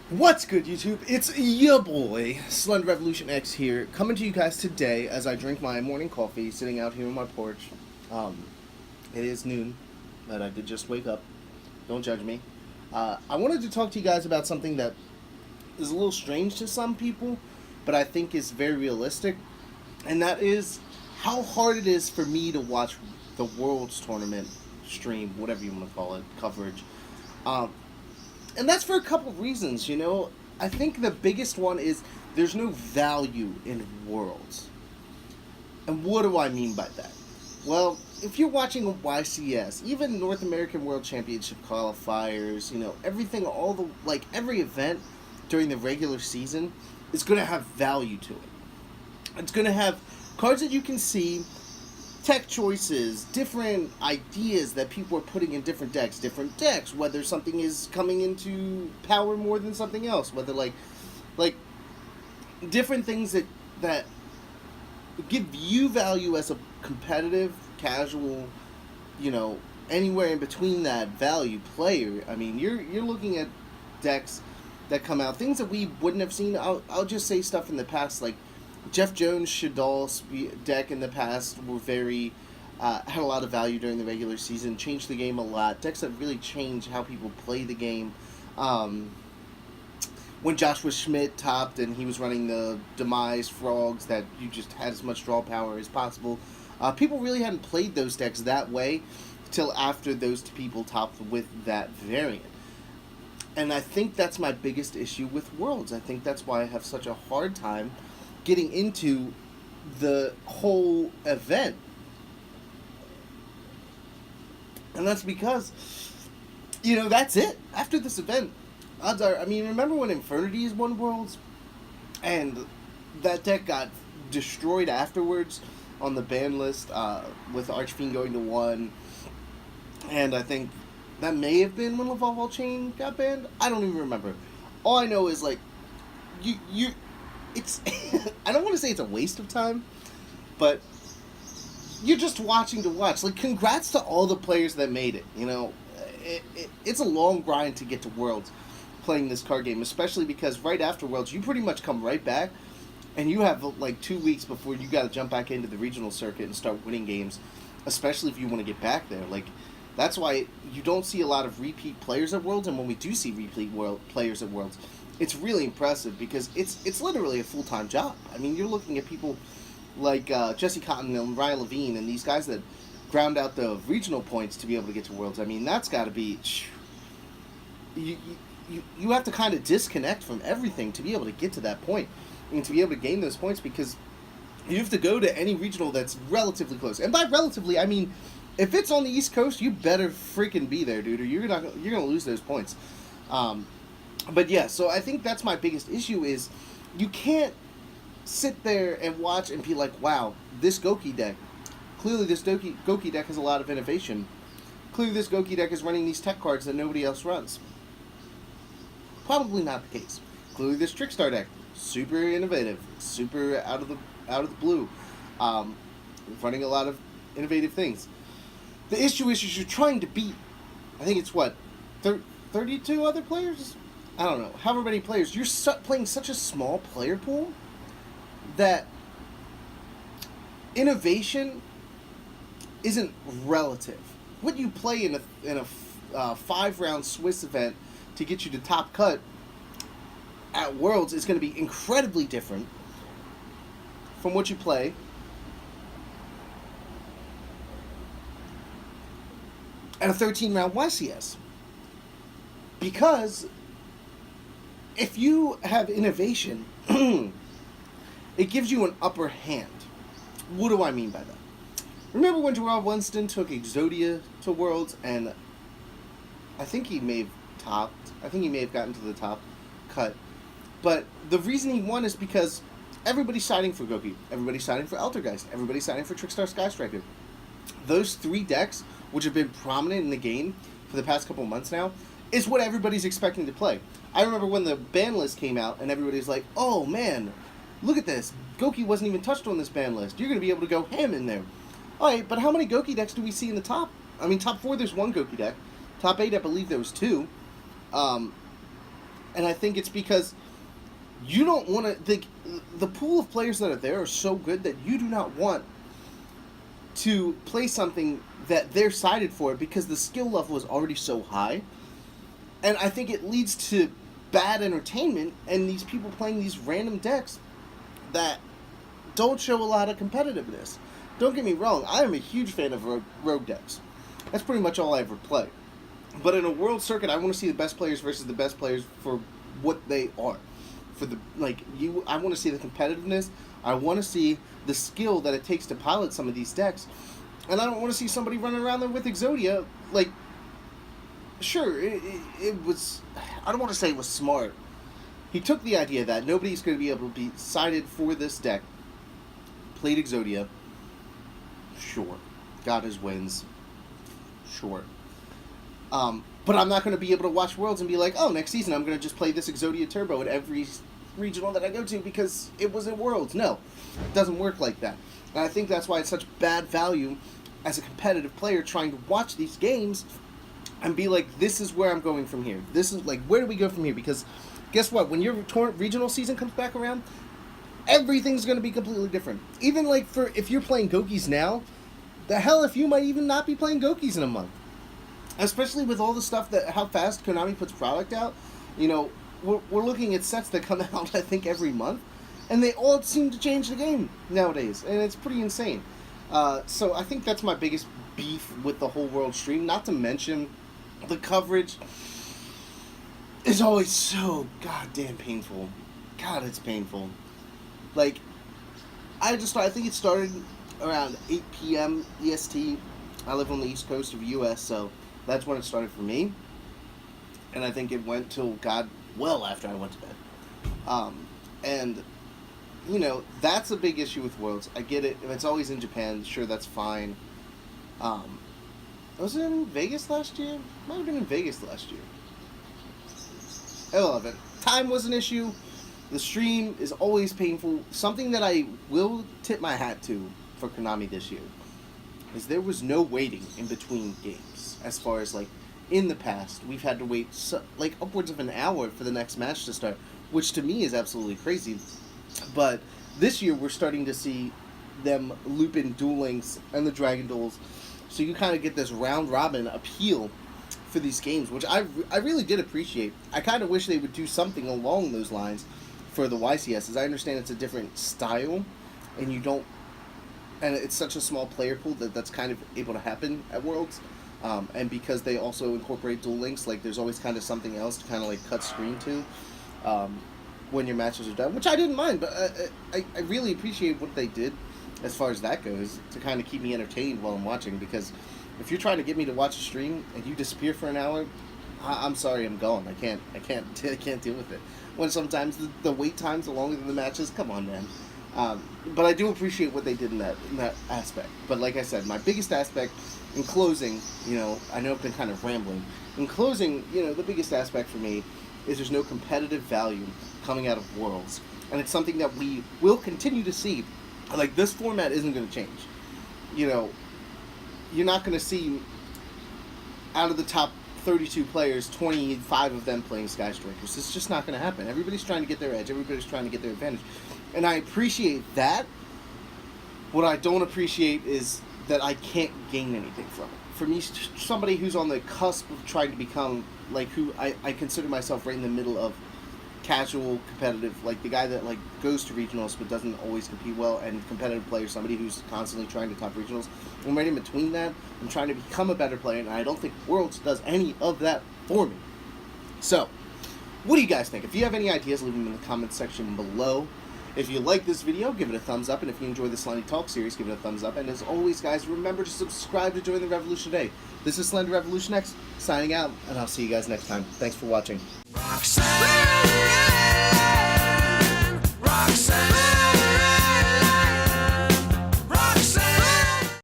What's good, YouTube? It's your boy, SlenderRevolutionX here, coming to you guys today as I drink my morning coffee, sitting out here on my porch. Um, it is noon, but I did just wake up. Don't judge me. I wanted to talk to you guys about something that is a little strange to some people, but I think is very realistic, and that is how hard it is for me to watch the Worlds Tournament stream, whatever you want to call it, coverage. Um, and that's for a couple of reasons. I think the biggest one is there's no value in Worlds. And what do I mean by that? Well, if you're watching a YCS, even North American World Championship qualifiers, everything, every event during the regular season is going to have value to it. It's going to have cards that you can see, tech choices, different ideas that people are putting in different decks, whether something is coming into power more than something else, whether like different things that give you value as a competitive, casual, anywhere in between that value player. I mean, you're looking at decks that come out, things that we wouldn't have seen. I'll just say stuff in the past, like Jeff Jones' Shadal deck in the past were had a lot of value during the regular season, changed the game a lot. Decks that really changed how people play the game. When Joshua Schmidt topped and he was running the Demise Frogs that you just had as much draw power as possible, people really hadn't played those decks that way till after those people topped with that variant. And I think that's my biggest issue with Worlds. I think that's why I have such a hard time getting into the whole event. And that's because, that's it. After this event, odds are, remember when Infernities won Worlds? And that deck got destroyed afterwards on the ban list, with Archfiend going to 1. And I think that may have been when Laval Chain got banned. I don't even remember. All I know is, it's I don't want to say it's a waste of time, but you're just watching to watch. Congrats to all the players that made it. It's a long grind to get to Worlds playing this card game, especially because right after Worlds, you pretty much come right back, and you have 2 weeks before you got to jump back into the regional circuit and start winning games, especially if you want to get back there. That's why you don't see a lot of repeat players at Worlds, and when we do see repeat players at Worlds, it's really impressive because it's literally a full-time job. You're looking at people like Jesse Cotton and Ryan Levine and these guys that ground out the regional points to be able to get to Worlds. That's got to be... You have to kind of disconnect from everything to be able to get to that point and to be able to gain those points, because you have to go to any regional that's relatively close. And by relatively, I mean, if it's on the East Coast, you better freaking be there, dude, or you're going to lose those points. But yeah, so I think that's my biggest issue is you can't sit there and watch and be like, wow, this Goki deck, clearly this Goki deck has a lot of innovation. Clearly this Goki deck is running these tech cards that nobody else runs. Probably not the case. Clearly this Trickstar deck, super innovative, super out of the blue, running a lot of innovative things. The issue is you're trying to beat, I think it's 32 other players? I don't know, however many players. You're playing such a small player pool that innovation isn't relative. What you play in a 5-round Swiss event to get you to top cut at Worlds is going to be incredibly different from what you play at a 13-round YCS. Because if you have innovation, it gives you an upper hand. What do I mean by that? Remember when Gerard Winston took Exodia to Worlds, and I think he may have topped. I think he may have gotten to the top cut. But the reason he won is because everybody's siding for Goki. Everybody's siding for Altergeist. Everybody's siding for Trickstar Skystriker. Those 3 decks, which have been prominent in the game for the past couple months now, is what everybody's expecting to play. I remember when the ban list came out and everybody's like, oh man, look at this. Goki wasn't even touched on this ban list. You're going to be able to go ham in there. Alright, but how many Goki decks do we see in the top? Top 4 there's 1 Goki deck. Top 8 I believe there was 2. And And I think it's because you don't want to... The pool of players that are there are so good that you do not want to play something that they're sided for because the skill level is already so high. And I think it leads to bad entertainment and these people playing these random decks that don't show a lot of competitiveness. Don't get me wrong, I am a huge fan of rogue decks. That's pretty much all I ever play. But in a world circuit, I want to see the best players versus the best players for what they are. I want to see the competitiveness. I want to see the skill that it takes to pilot some of these decks. And I don't want to see somebody running around there with Exodia. Like, sure, it was... I don't want to say it was smart. He took the idea that nobody's going to be able to be sided for this deck. Played Exodia. Sure. Got his wins. Sure. But I'm not going to be able to watch Worlds and be like, oh, next season I'm going to just play this Exodia Turbo at every regional that I go to because it was in Worlds. No. It doesn't work like that. And I think that's why it's such bad value as a competitive player trying to watch these games and be like, this is where I'm going from here. This is, like, where do we go from here? Because guess what? When your regional season comes back around, everything's going to be completely different. Even, like, if you're playing Gokis now, the hell if you might even not be playing Gokis in a month. Especially with all the stuff how fast Konami puts product out. You know, we're looking at sets that come out, I think, every month. And they all seem to change the game nowadays. And it's pretty insane. So I think that's my biggest beef with the whole World stream. Not to mention, the coverage is always so goddamn painful. God, it's painful. Like, I think it started around 8 p.m. EST. I live on the East Coast of U.S., so that's when it started for me. And I think it went till, well after I went to bed. And, you know, that's a big issue with Worlds. I get it. If it's always in Japan, sure, that's fine. Was it in Vegas last year? Might have been in Vegas last year. Irrelevant. Time was an issue. The stream is always painful. Something that I will tip my hat to for Konami this year is there was no waiting in between games. As far as, like, in the past, we've had to wait, like, upwards of an hour for the next match to start, which to me is absolutely crazy. But this year, we're starting to see them loop in Duel Links and the Dragon Duels, so you kind of get this round-robin appeal for these games, which I really did appreciate. I kind of wish they would do something along those lines for the YCS, as I understand it's a different style, and it's such a small player pool that's kind of able to happen at Worlds. And because they also incorporate Duel Links, like, there's always kind of something else to kind of, like, cut screen to when your matches are done, which I didn't mind, but I really appreciate what they did as far as that goes, to kind of keep me entertained while I'm watching, because if you're trying to get me to watch a stream and you disappear for an hour, I'm sorry, I'm gone. I can't deal with it. When sometimes the wait times are longer than the matches, come on, man. But I do appreciate what they did in that aspect. But like I said, my biggest aspect, in closing, you know, I know I've been kind of rambling. In closing, you know, the biggest aspect for me is there's no competitive value coming out of Worlds. And it's something that we will continue to see. Like, this format isn't going to change. You know, you're not going to see, out of the top 32 players, 25 of them playing Sky Strikers. It's just not going to happen. Everybody's trying to get their edge. Everybody's trying to get their advantage. And I appreciate that. What I don't appreciate is that I can't gain anything from it. For me, somebody who's on the cusp of trying to become, like, who I consider myself right in the middle of casual, competitive, like, the guy that, like, goes to regionals but doesn't always compete well, and competitive player, somebody who's constantly trying to top regionals. I'm right in between that. I'm trying to become a better player, and I don't think Worlds does any of that for me. So, what do you guys think? If you have any ideas, leave them in the comments section below. If you like this video, give it a thumbs up, and if you enjoy the Slendy Talk series, give it a thumbs up. And as always, guys, remember to subscribe to join the revolution today. This is SlenderRevolutionX signing out, and I'll see you guys next time. Thanks for watching.